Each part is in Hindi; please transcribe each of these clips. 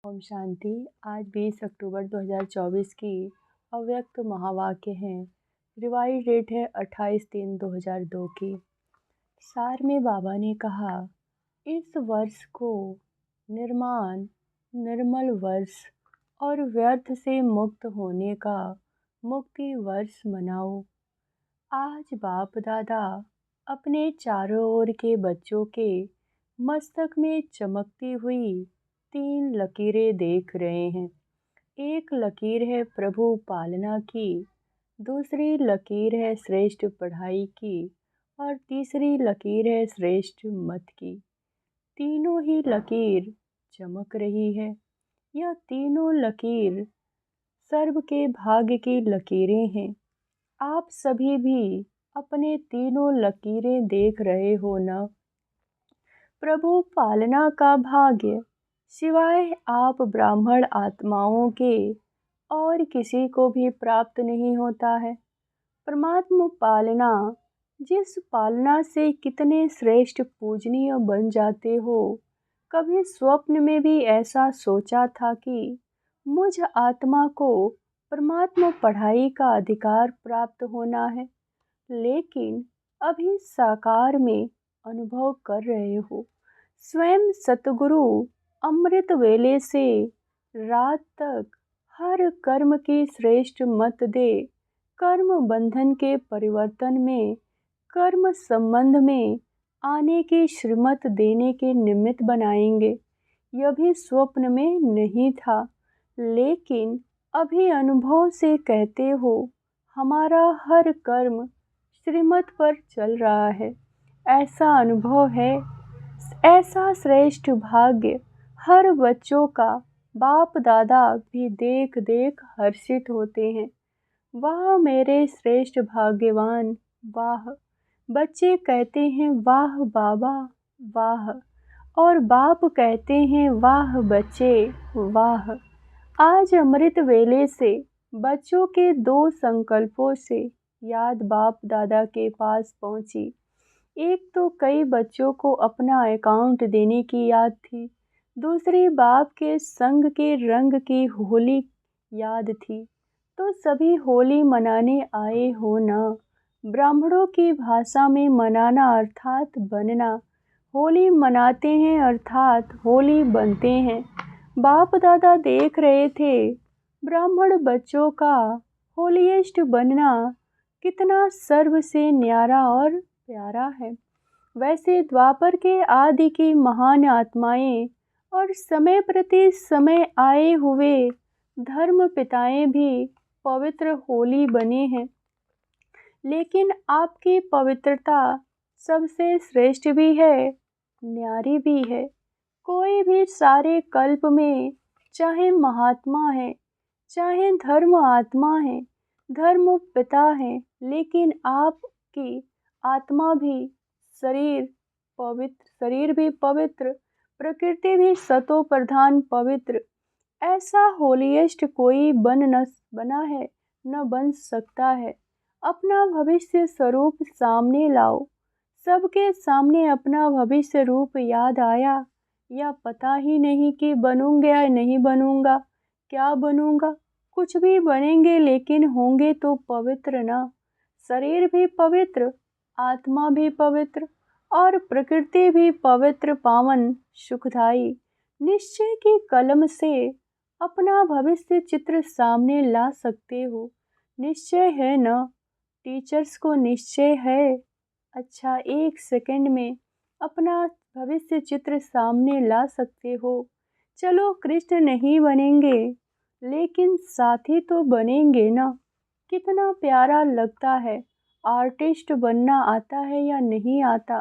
ओम शांति। आज 20 अक्टूबर 2024 की अव्यक्त महावाक्य हैं। रिवाइज डेट है 28/3/2002 की। सार में बाबा ने कहा, इस वर्ष को निर्माण निर्मल वर्ष और व्यर्थ से मुक्त होने का मुक्ति वर्ष मनाओ। आज बाप दादा अपने चारों ओर के बच्चों के मस्तक में चमकती हुई 3 लकीरें देख रहे हैं। एक लकीर है प्रभु पालना की, दूसरी लकीर है श्रेष्ठ पढ़ाई की और तीसरी लकीर है श्रेष्ठ मत की। तीनों ही लकीर चमक रही है। यह तीनों लकीर सर्व के भाग्य की लकीरें हैं। आप सभी भी अपने तीनों लकीरें देख रहे हो ना। प्रभु पालना का भाग्य सिवाय आप ब्राह्मण आत्माओं के और किसी को भी प्राप्त नहीं होता है। परमात्मा पालना, जिस पालना से कितने श्रेष्ठ पूजनीय बन जाते हो। कभी स्वप्न में भी ऐसा सोचा था कि मुझ आत्मा को परमात्मा पढ़ाई का अधिकार प्राप्त होना है, लेकिन अभी साकार में अनुभव कर रहे हो। स्वयं सतगुरु अमृत वेले से रात तक हर कर्म की श्रेष्ठ मत दे, कर्म बंधन के परिवर्तन में, कर्म संबंध में आने की श्रीमत देने के निमित्त बनाएंगे। यह भी स्वप्न में नहीं था, लेकिन अभी अनुभव से कहते हो हमारा हर कर्म श्रीमत पर चल रहा है। ऐसा अनुभव है। ऐसा श्रेष्ठ भाग्य हर बच्चों का बाप दादा भी देख देख हर्षित होते हैं। वाह मेरे श्रेष्ठ भाग्यवान, वाह। बच्चे कहते हैं वाह बाबा, वाह। और बाप कहते हैं वाह बच्चे, वाह। आज अमृत वेले से बच्चों के 2 संकल्पों से याद बाप दादा के पास पहुंची। एक तो कई बच्चों को अपना अकाउंट देने की याद थी, दूसरी बाप के संग के रंग की होली याद थी। तो सभी होली मनाने आए हो ना। ब्राह्मणों की भाषा में मनाना अर्थात बनना। होली मनाते हैं अर्थात होली बनते हैं। बाप दादा देख रहे थे ब्राह्मण बच्चों का होलीएस्ट बनना कितना सर्व से न्यारा और प्यारा है। वैसे द्वापर के आदि की महान आत्माएं और समय प्रति समय आए हुए धर्म पिताएं भी पवित्र होली बने हैं, लेकिन आपकी पवित्रता सबसे श्रेष्ठ भी है, न्यारी भी है। कोई भी सारे कल्प में चाहे महात्मा है, चाहे धर्म आत्मा है, धर्म पिता है, लेकिन आपकी आत्मा भी शरीर भी पवित्र, प्रकृति भी सतो प्रधान पवित्र। ऐसा होलीएस्ट कोई बना है न बन सकता है। अपना भविष्य स्वरूप सामने लाओ। सबके सामने अपना भविष्य रूप याद आया या पता ही नहीं कि बनूंगा या नहीं बनूंगा, क्या बनूंगा। कुछ भी बनेंगे लेकिन होंगे तो पवित्र ना। शरीर भी पवित्र, आत्मा भी पवित्र और प्रकृति भी पवित्र, पावन, सुखदायी। निश्चय की कलम से अपना भविष्य चित्र सामने ला सकते हो। निश्चय है ना। टीचर्स को निश्चय है। अच्छा, 1 सेकंड में अपना भविष्य चित्र सामने ला सकते हो। चलो कृष्ण नहीं बनेंगे, लेकिन साथी तो बनेंगे ना। कितना प्यारा लगता है। आर्टिस्ट बनना आता है या नहीं आता,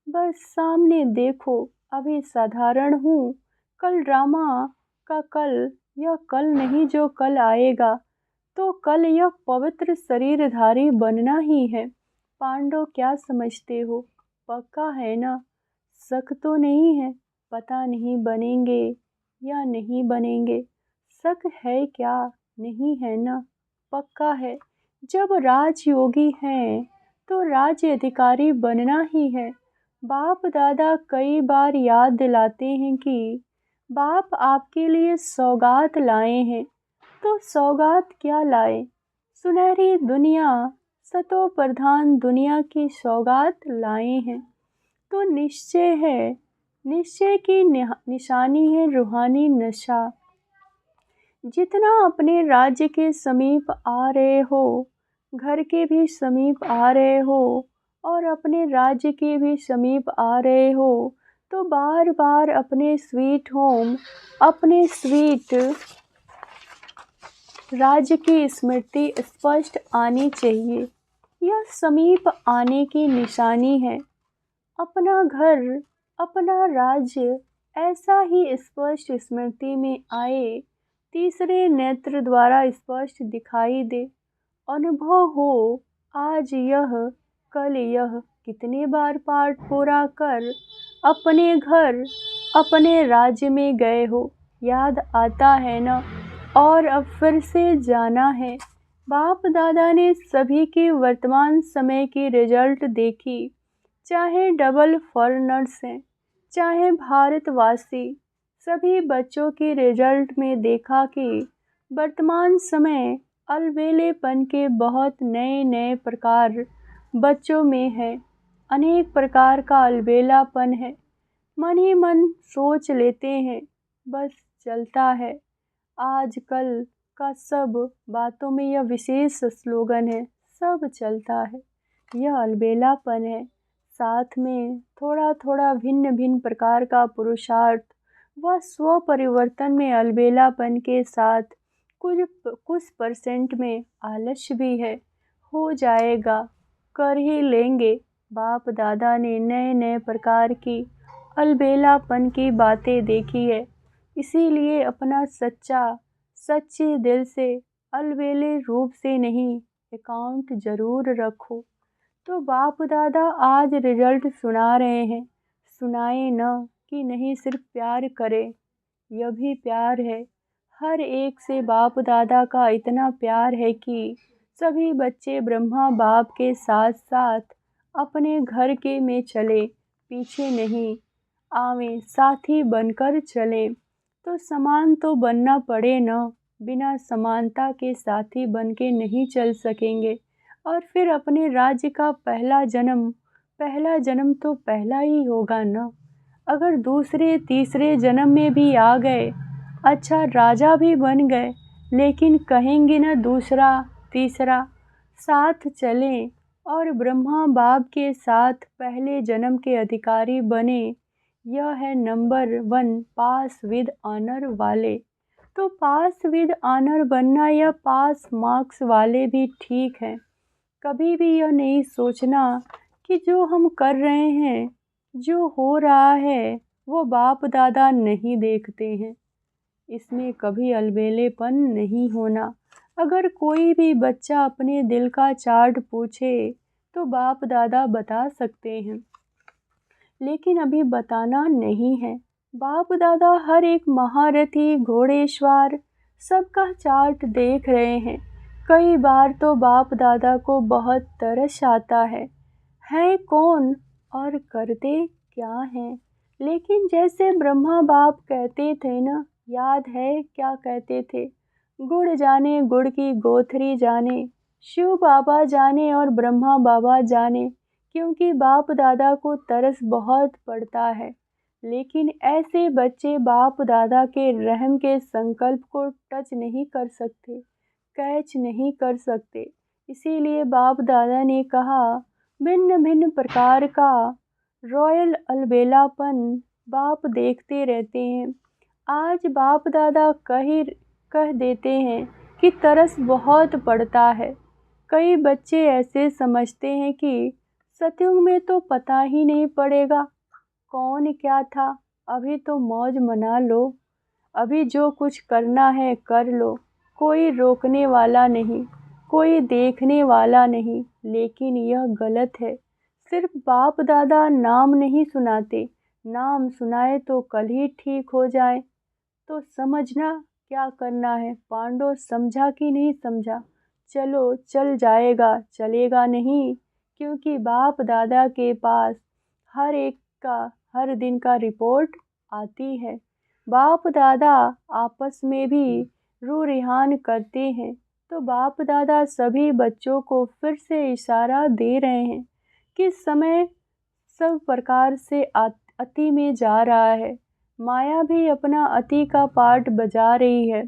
बस सामने देखो। अभी साधारण हूँ, कल ड्रामा का कल, यह कल नहीं जो कल आएगा, तो कल यह पवित्र शरीरधारी बनना ही है। पांडव क्या समझते हो, पक्का है ना। शक तो नहीं है, पता नहीं बनेंगे या नहीं बनेंगे। शक है क्या, नहीं है ना, पक्का है। जब राजयोगी हैं तो राज्य अधिकारी बनना ही है। बाप दादा कई बार याद दिलाते हैं कि बाप आपके लिए सौगात लाए हैं, तो सौगात क्या लाए? सुनहरी दुनिया, सतो प्रधान दुनिया की सौगात लाए हैं। तो निश्चय है, निश्चय की निशानी है रूहानी नशा। जितना अपने राज्य के समीप आ रहे हो, घर के भी समीप आ रहे हो और अपने राज्य के भी समीप आ रहे हो, तो बार बार अपने स्वीट होम, अपने स्वीट राज्य की स्मृति स्पष्ट आनी चाहिए। यह समीप आने की निशानी है। अपना घर, अपना राज्य ऐसा ही स्पष्ट स्मृति में आए, तीसरे नेत्र द्वारा स्पष्ट दिखाई दे, अनुभव हो। आज यह, कल यह, कितने बार पाठ पूरा कर अपने घर, अपने राज्य में गए हो, याद आता है ना? और अब फिर से जाना है। बाप दादा ने सभी की वर्तमान समय की रिजल्ट देखी, चाहे डबल फॉरेनर्स हैं, चाहे भारतवासी। सभी बच्चों की रिजल्ट में देखा कि वर्तमान समय अलबेलेपन के बहुत नए नए प्रकार बच्चों में है। अनेक प्रकार का अलबेलापन है। मन ही मन सोच लेते हैं, बस चलता है। आजकल का सब बातों में यह विशेष स्लोगन है, सब चलता है। यह अलबेलापन है। साथ में थोड़ा थोड़ा भिन्न भिन्न प्रकार का पुरुषार्थ व स्व परिवर्तन में अलबेलापन के साथ कुछ परसेंट में आलस्य भी है। हो जाएगा, कर ही लेंगे। बाप दादा ने नए नए प्रकार की अलबेलापन की बातें देखी है, इसीलिए अपना सच्चे दिल से अलबेले रूप से नहीं, अकाउंट ज़रूर रखो। तो बाप दादा आज रिजल्ट सुना रहे हैं। सुनाए न कि नहीं, सिर्फ प्यार करें, यह भी प्यार है। हर एक से बाप दादा का इतना प्यार है कि सभी बच्चे ब्रह्मा बाप के साथ साथ अपने घर के में चले, पीछे नहीं आवे, साथी बनकर चले। तो समान तो बनना पड़े न, बिना समानता के साथी बन के नहीं चल सकेंगे। और फिर अपने राज्य का पहला जन्म तो पहला ही होगा न। अगर दूसरे तीसरे जन्म में भी आ गए, अच्छा राजा भी बन गए, लेकिन कहेंगे न दूसरा तीसरा, साथ चलें और ब्रह्मा बाप के साथ पहले जन्म के अधिकारी बने। यह है नंबर 1 पास विद ऑनर वाले। तो पास विद ऑनर बनना या पास मार्क्स वाले भी ठीक है। कभी भी यह नहीं सोचना कि जो हम कर रहे हैं, जो हो रहा है, वो बाप दादा नहीं देखते हैं। इसमें कभी अलबेलेपन नहीं होना। अगर कोई भी बच्चा अपने दिल का चार्ट पूछे तो बाप दादा बता सकते हैं, लेकिन अभी बताना नहीं है। बाप दादा हर एक महारथी, घोड़ेश्वर सबका चार्ट देख रहे हैं। कई बार तो बाप दादा को बहुत तरस आता है कौन और करते क्या हैं। लेकिन जैसे ब्रह्मा बाप कहते थे ना, याद है क्या कहते थे? गुड़ जाने गुड़ की गोथरी जाने, शिव बाबा जाने और ब्रह्मा बाबा जाने। क्योंकि बाप दादा को तरस बहुत पड़ता है, लेकिन ऐसे बच्चे बाप दादा के रहम के संकल्प को टच नहीं कर सकते, कैच नहीं कर सकते। इसीलिए बाप दादा ने कहा, भिन्न भिन्न प्रकार का रॉयल अलबेलापन बाप देखते रहते हैं। आज बाप दादा कह देते हैं कि तरस बहुत पड़ता है। कई बच्चे ऐसे समझते हैं कि सतयुग में तो पता ही नहीं पड़ेगा कौन क्या था, अभी तो मौज मना लो, अभी जो कुछ करना है कर लो, कोई रोकने वाला नहीं, कोई देखने वाला नहीं। लेकिन यह गलत है। सिर्फ बाप दादा नाम नहीं सुनाते, नाम सुनाए तो कल ही ठीक हो जाए। तो समझना क्या करना है। पांडव समझा कि नहीं समझा? चलो चल जाएगा, चलेगा नहीं, क्योंकि बाप दादा के पास हर एक का हर दिन का रिपोर्ट आती है। बाप दादा आपस में भी रू रिहान करते हैं, तो बाप दादा सभी बच्चों को फिर से इशारा दे रहे हैं कि समय सब प्रकार से अति में जा रहा है। माया भी अपना अति का पार्ट बजा रही है,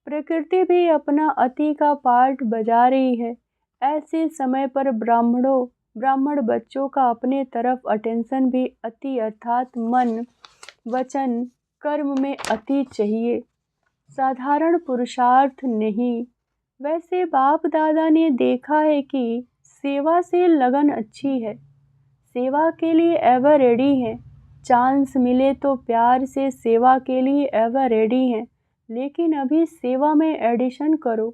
प्रकृति भी अपना अति का पार्ट बजा रही है। ऐसे समय पर ब्राह्मण बच्चों का अपने तरफ अटेंशन भी अति अर्थात मन वचन कर्म में अति चाहिए, साधारण पुरुषार्थ नहीं। वैसे बाप दादा ने देखा है कि सेवा से लगन अच्छी है, सेवा के लिए एवर रेडी है, चांस मिले तो प्यार से सेवा के लिए एवर रेडी है। लेकिन अभी सेवा में एडिशन करो,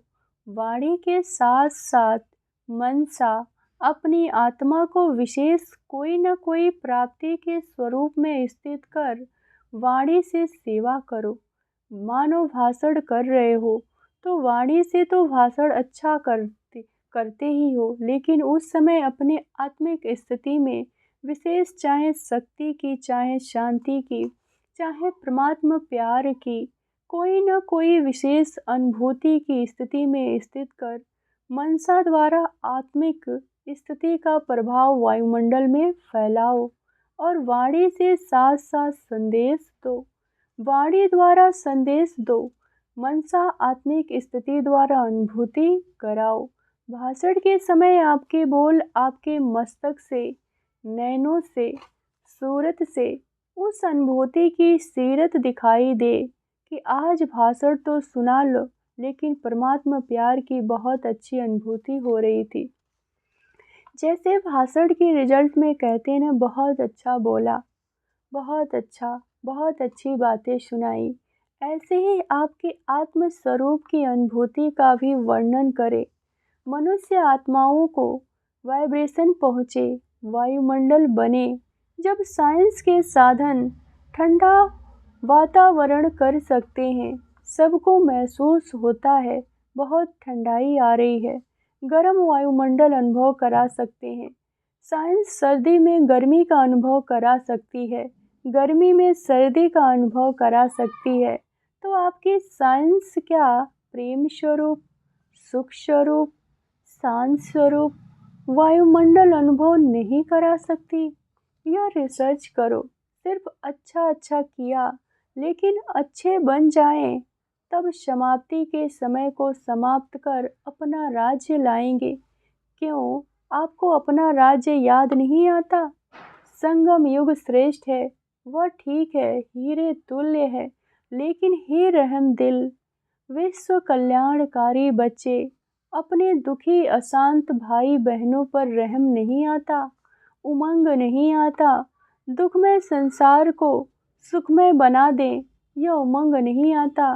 वाणी के साथ साथ मनसा अपनी आत्मा को विशेष कोई न कोई प्राप्ति के स्वरूप में स्थित कर वाणी से सेवा करो। मानो भाषण कर रहे हो तो वाणी से तो भाषण अच्छा करते ही हो, लेकिन उस समय अपने आत्मिक स्थिति में विशेष, चाहे शक्ति की, चाहे शांति की, चाहे परमात्मा प्यार की, कोई न कोई विशेष अनुभूति की स्थिति में स्थित कर मनसा द्वारा आत्मिक स्थिति का प्रभाव वायुमंडल में फैलाओ और वाणी से साथ साथ संदेश दो। वाणी द्वारा संदेश दो, मनसा आत्मिक स्थिति द्वारा अनुभूति कराओ। भाषण के समय आपके बोल आपके मस्तक से, नैनों से, सूरत से उस अनुभूति की सीरत दिखाई दे कि आज भाषण तो सुना लो, लेकिन परमात्मा प्यार की बहुत अच्छी अनुभूति हो रही थी। जैसे भाषण की रिजल्ट में कहते हैं ना, बहुत अच्छा बोला, बहुत अच्छा, बहुत अच्छी बातें सुनाई, ऐसे ही आपके आत्म स्वरूप की अनुभूति का भी वर्णन करें। मनुष्य आत्माओं को वाइब्रेशन पहुँचे, वायुमंडल बने। जब साइंस के साधन ठंडा वातावरण कर सकते हैं, सबको महसूस होता है बहुत ठंडाई आ रही है, गर्म वायुमंडल अनुभव करा सकते हैं। साइंस सर्दी में गर्मी का अनुभव करा सकती है, गर्मी में सर्दी का अनुभव करा सकती है। तो आपकी साइंस क्या प्रेम स्वरूप, सुख स्वरूप, शांत स्वरूप वायुमंडल अनुभव नहीं करा सकती? यह रिसर्च करो। सिर्फ अच्छा अच्छा किया, लेकिन अच्छे बन जाएं, तब समाप्ति के समय को समाप्त कर अपना राज्य लाएंगे। क्यों आपको अपना राज्य याद नहीं आता? संगम युग श्रेष्ठ है, वह ठीक है, हीरे तुल्य है, लेकिन हे रहम दिल, विश्व कल्याणकारी बच्चे, अपने दुखी अशांत भाई बहनों पर रहम नहीं आता, उमंग नहीं आता? दुखमय संसार को सुखमय बना दें, यह उमंग नहीं आता?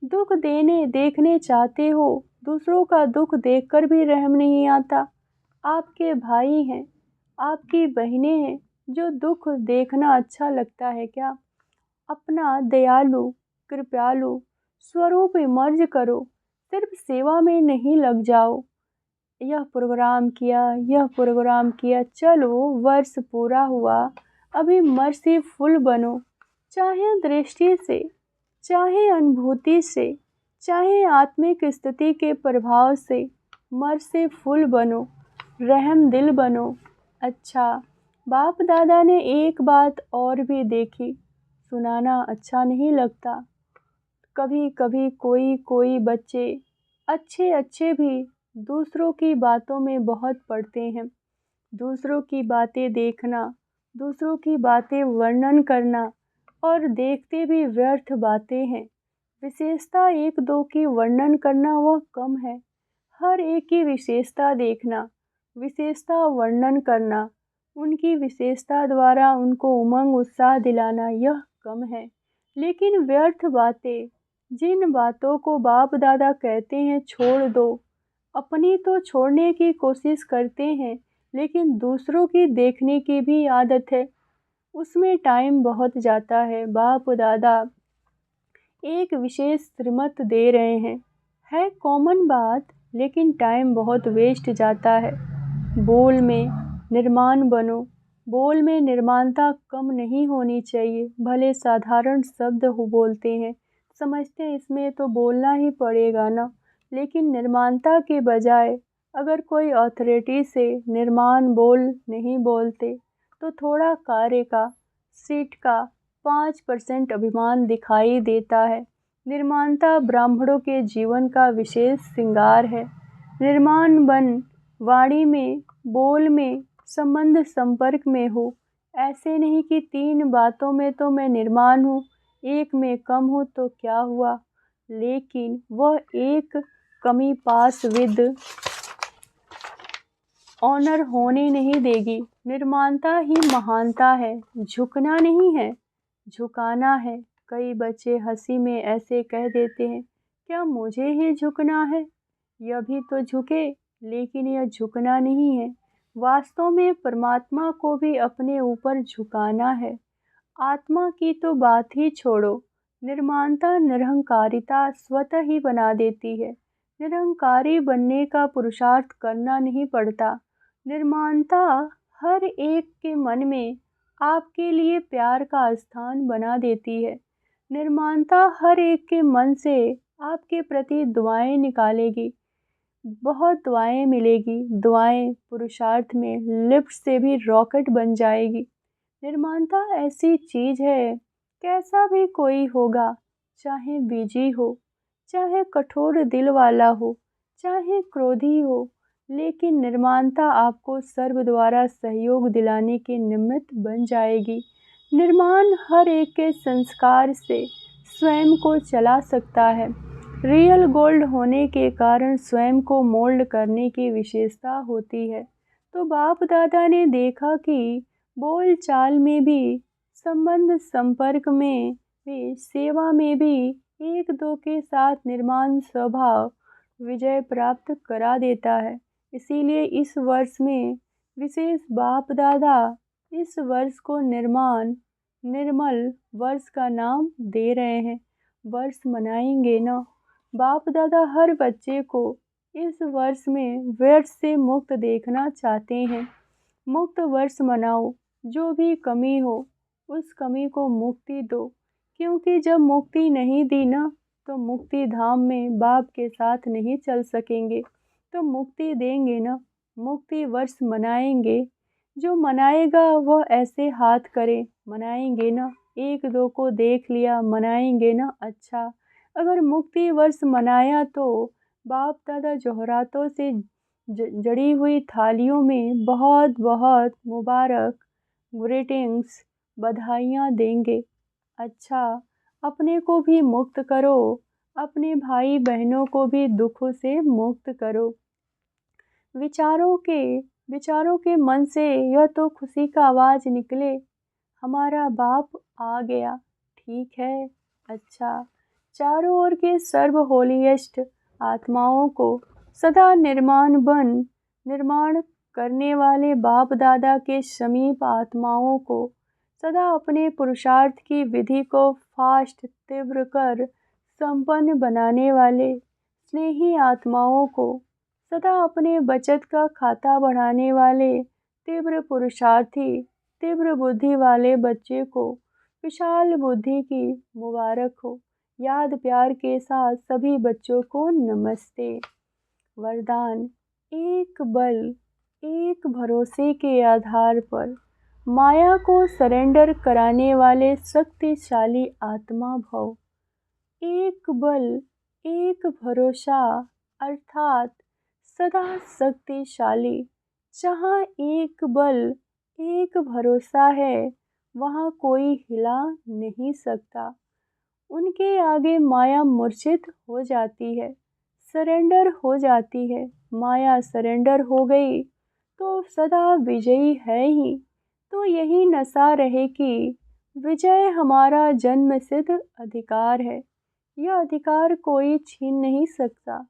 दुख देखने चाहते हो, दूसरों का दुख देखकर भी रहम नहीं आता? आपके भाई हैं, आपकी बहनें हैं, जो दुख देखना अच्छा लगता है क्या? अपना दयालु कृपालु स्वरूप इमर्ज करो, सिर्फ सेवा में नहीं लग जाओ। यह प्रोग्राम किया, चलो वर्ष पूरा हुआ, अभी मर्सीफुल बनो, चाहे दृष्टि से, चाहे अनुभूति से, चाहे आत्मिक स्थिति के प्रभाव से मर्सीफुल बनो, रहम दिल बनो। अच्छा, बाप दादा ने एक बात और भी देखी, सुनाना अच्छा नहीं लगता। कभी कभी कोई बच्चे अच्छे भी दूसरों की बातों में बहुत पड़ते हैं। दूसरों की बातें देखना, दूसरों की बातें वर्णन करना और देखते भी व्यर्थ बातें हैं। विशेषता एक दो की वर्णन करना वह कम है, हर एक की विशेषता देखना, विशेषता वर्णन करना, उनकी विशेषता द्वारा उनको उमंग उत्साह दिलाना, यह कम है। लेकिन व्यर्थ बातें, जिन बातों को बाप दादा कहते हैं छोड़ दो, अपनी तो छोड़ने की कोशिश करते हैं, लेकिन दूसरों की देखने की भी आदत है, उसमें टाइम बहुत जाता है। बाप दादा एक विशेष श्रीमत दे रहे हैं, है कॉमन बात, लेकिन टाइम बहुत वेस्ट जाता है। बोल में निर्माण बनो, बोल में निर्माणता कम नहीं होनी चाहिए। भले साधारण शब्द हो बोलते हैं, समझते हैं इसमें तो बोलना ही पड़ेगा ना, लेकिन निर्माणता के बजाय अगर कोई अथॉरिटी से निर्माण बोल नहीं बोलते तो थोड़ा कार्य का, सीट का 5% अभिमान दिखाई देता है। निर्माणता ब्राह्मणों के जीवन का विशेष श्रृंगार है। निर्माण बन वाणी में, बोल में, संबंध संपर्क में हो। ऐसे नहीं कि 3 बातों में तो मैं निर्माण हूँ, एक में कम हूँ तो क्या हुआ, लेकिन वह एक कमी पास विद ऑनर होने नहीं देगी। निर्माणता ही महानता है, झुकना नहीं है, झुकाना है। कई बच्चे हंसी में ऐसे कह देते हैं, क्या मुझे ही झुकना है? यह भी तो झुके, लेकिन यह झुकना नहीं है। वास्तव में परमात्मा को भी अपने ऊपर झुकाना है। आत्मा की तो बात ही छोड़ो, निर्माणता निरहंकारिता स्वतः ही बना देती है। निरहंकारी बनने का पुरुषार्थ करना नहीं पड़ता। निर्माणता हर एक के मन में आपके लिए प्यार का स्थान बना देती है। निर्माणता हर एक के मन से आपके प्रति दुआएं निकालेगी। बहुत दुआएं मिलेगी। दुआएं पुरुषार्थ में लिफ्ट से भी रॉकेट बन जाएगी। निर्माणता ऐसी चीज है, कैसा भी कोई होगा, चाहे बीजी हो, चाहे कठोर दिल वाला हो, चाहे क्रोधी हो, लेकिन निर्माणता आपको सर्व द्वारा सहयोग दिलाने के निमित्त बन जाएगी। निर्माण हर एक के संस्कार से स्वयं को चला सकता है। रियल गोल्ड होने के कारण स्वयं को मोल्ड करने की विशेषता होती है। तो बाप दादा ने देखा कि बोल चाल में भी, संबंध संपर्क में भी, सेवा में भी एक दो के साथ निर्माण स्वभाव विजय प्राप्त करा देता है। इसीलिए इस वर्ष में विशेष बाप दादा इस वर्ष को निर्मल वर्ष का नाम दे रहे हैं। वर्ष मनाएंगे ना। बाप दादा हर बच्चे को इस वर्ष में व्यर्थ से मुक्त देखना चाहते हैं। मुक्त वर्ष मनाओ। जो भी कमी हो उस कमी को मुक्ति दो, क्योंकि जब मुक्ति नहीं दी ना तो मुक्ति धाम में बाप के साथ नहीं चल सकेंगे। तो मुक्ति देंगे ना, मुक्ति वर्ष मनाएंगे। जो मनाएगा वह ऐसे हाथ करे, मनाएंगे ना। एक दो को देख लिया, मनाएंगे ना। अच्छा, अगर मुक्ति वर्ष मनाया तो बाप दादा जौहरातों से जड़ी हुई थालियों में बहुत बहुत मुबारक, ग्रीटिंग्स, बधाइयाँ देंगे। अच्छा, अपने को भी मुक्त करो, अपने भाई बहनों को भी दुखों से मुक्त करो। विचारों के मन से यह तो खुशी का आवाज़ निकले, हमारा बाप आ गया। ठीक है। अच्छा, चारों ओर के सर्व होलीएस्ट आत्माओं को सदा निर्माण करने वाले बाप दादा के समीप आत्माओं को सदा अपने पुरुषार्थ की विधि को फास्ट तीव्र कर संपन्न बनाने वाले स्नेही आत्माओं को सदा अपने बचत का खाता बढ़ाने वाले तीव्र पुरुषार्थी, तीव्र बुद्धि वाले बच्चे को विशाल बुद्धि की मुबारक हो। याद प्यार के साथ सभी बच्चों को नमस्ते। वरदान। एक बल, एक भरोसे के आधार पर माया को सरेंडर कराने वाले शक्तिशाली आत्मा भव। एक बल, एक भरोसा, अर्थात सदा शक्तिशाली। जहाँ एक बल, एक भरोसा है, वहाँ कोई हिला नहीं सकता। उनके आगे माया मूर्छित हो जाती है, सरेंडर हो जाती है। माया सरेंडर हो गई तो सदा विजयी है ही। तो यही नशा रहे कि विजय हमारा जन्म सिद्ध अधिकार है। यह अधिकार कोई छीन नहीं सकता।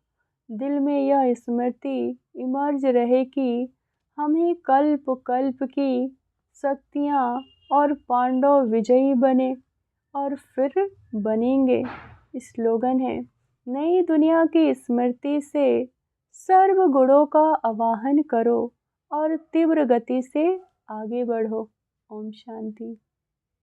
दिल में यह स्मृति इमर्ज रहे कि हम ही कल्प कल्प की शक्तियाँ और पांडव विजयी बने और फिर बनेंगे। स्लोगन है, नई दुनिया की स्मृति से सर्व गुणों का आवाहन करो और तीव्र गति से आगे बढ़ो। ओम शांति।